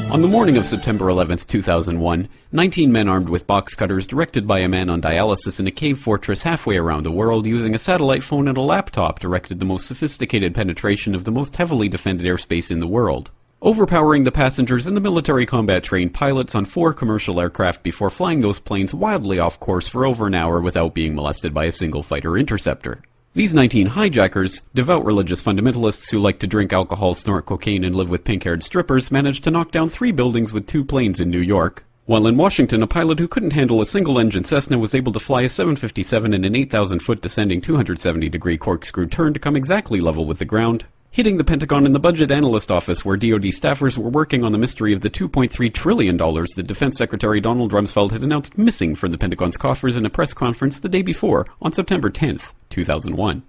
On the morning of September 11, 2001, 19 men armed with box cutters, directed by a man on dialysis in a cave fortress halfway around the world using a satellite phone and a laptop, directed the most sophisticated penetration of the most heavily defended airspace in the world, overpowering the passengers and the military combat-trained pilots on 4 commercial aircraft before flying those planes wildly off course for over an hour without being molested by a single fighter interceptor. These 19 hijackers, devout religious fundamentalists who like to drink alcohol, snort cocaine, and live with pink-haired strippers, managed to knock down 3 buildings with 2 planes in New York, while in Washington a pilot who couldn't handle a single-engine Cessna was able to fly a 757 in an 8,000-foot descending 270-degree corkscrew turn to come exactly level with the ground, hitting the Pentagon and the Budget Analyst Office where DoD staffers were working on the mystery of the $2.3 trillion that Defense Secretary Donald Rumsfeld had announced missing from the Pentagon's coffers in a press conference the day before, on September 10th, 2001.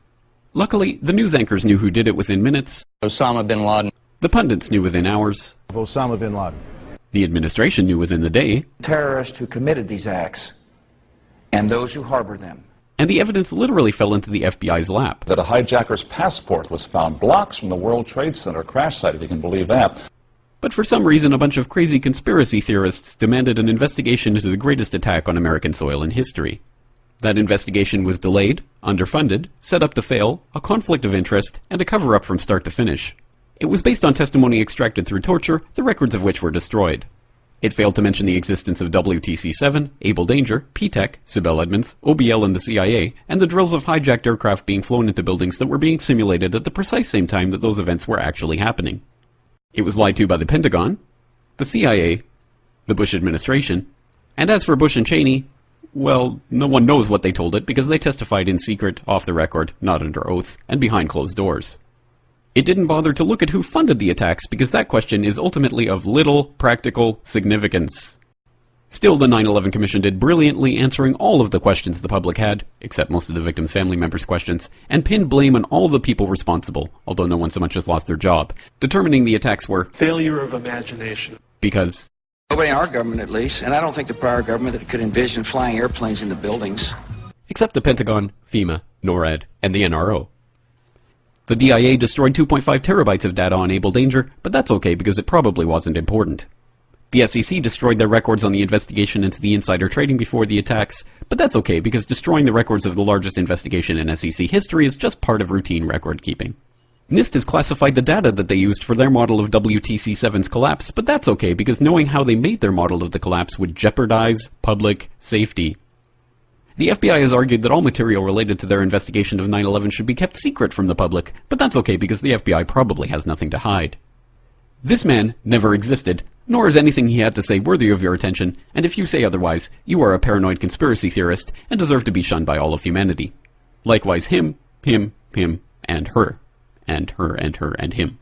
Luckily, the news anchors knew who did it within minutes. Osama bin Laden. The pundits knew within hours. Osama bin Laden. The administration knew within the day. Terrorists who committed these acts and those who harbor them. And the evidence literally fell into the FBI's lap. That a hijacker's passport was found blocks from the World Trade Center crash site, if you can believe that. But for some reason, a bunch of crazy conspiracy theorists demanded an investigation into the greatest attack on American soil in history. That investigation was delayed, underfunded, set up to fail, a conflict of interest, and a cover-up from start to finish. It was based on testimony extracted through torture, the records of which were destroyed. It failed to mention the existence of WTC-7, Able Danger, P-TECH, Sibel Edmonds, OBL and the CIA, and the drills of hijacked aircraft being flown into buildings that were being simulated at the precise same time that those events were actually happening. It was lied to by the Pentagon, the CIA, the Bush administration, and as for Bush and Cheney, well, no one knows what they told it because they testified in secret, off the record, not under oath, and behind closed doors. It didn't bother to look at who funded the attacks because that question is ultimately of little practical significance. Still, the 9/11 Commission did brilliantly answering all of the questions the public had, except most of the victims' family members' questions, and pinned blame on all the people responsible, although no one so much as lost their job, determining the attacks were failure of imagination. Because Nobody in our government, at least, and I don't think the prior government that could envision flying airplanes into buildings. Except the Pentagon, FEMA, NORAD, and the NRO. The DIA destroyed 2.5 terabytes of data on Able Danger, but that's okay because it probably wasn't important. The SEC destroyed their records on the investigation into the insider trading before the attacks, but that's okay because destroying the records of the largest investigation in SEC history is just part of routine record keeping. NIST has classified the data that they used for their model of WTC-7's collapse, but that's okay because knowing how they made their model of the collapse would jeopardize public safety. The FBI has argued that all material related to their investigation of 9/11 should be kept secret from the public, but that's okay because the FBI probably has nothing to hide. This man never existed, nor is anything he had to say worthy of your attention, and if you say otherwise, you are a paranoid conspiracy theorist and deserve to be shunned by all of humanity. Likewise him, and her. And her, and her, and him.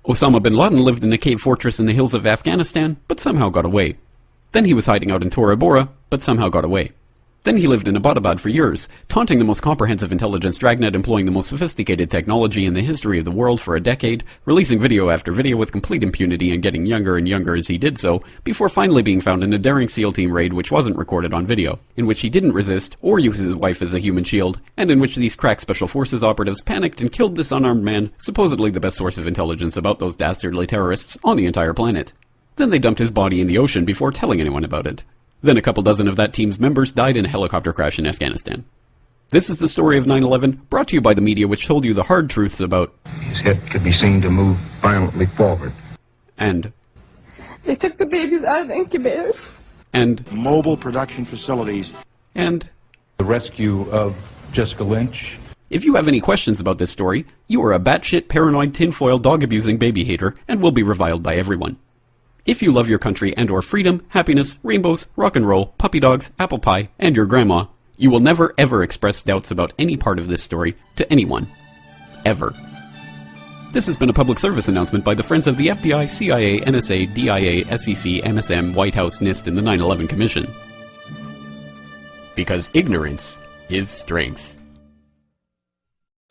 Osama bin Laden lived in a cave fortress in the hills of Afghanistan, but somehow got away. Then he was hiding out in Tora Bora, but somehow got away. Then he lived in Abbottabad for years, taunting the most comprehensive intelligence dragnet employing the most sophisticated technology in the history of the world for a decade, releasing video after video with complete impunity and getting younger and younger as he did so, before finally being found in a daring SEAL team raid which wasn't recorded on video, in which he didn't resist or use his wife as a human shield, and in which these crack special forces operatives panicked and killed this unarmed man, supposedly the best source of intelligence about those dastardly terrorists on the entire planet. Then they dumped his body in the ocean before telling anyone about it. Then a couple dozen of that team's members died in a helicopter crash in Afghanistan. This is the story of 9/11, brought to you by the media which told you the hard truths about his head could be seen to move violently forward. And they took the babies out of the incubators. And mobile production facilities. And the rescue of Jessica Lynch. If you have any questions about this story, you are a batshit paranoid tinfoil dog-abusing baby hater and will be reviled by everyone. If you love your country and or freedom, happiness, rainbows, rock and roll, puppy dogs, apple pie, and your grandma, you will never ever express doubts about any part of this story to anyone. Ever. This has been a public service announcement by the Friends of the FBI, CIA, NSA, DIA, SEC, MSM, White House, NIST, and the 9/11 Commission. Because ignorance is strength.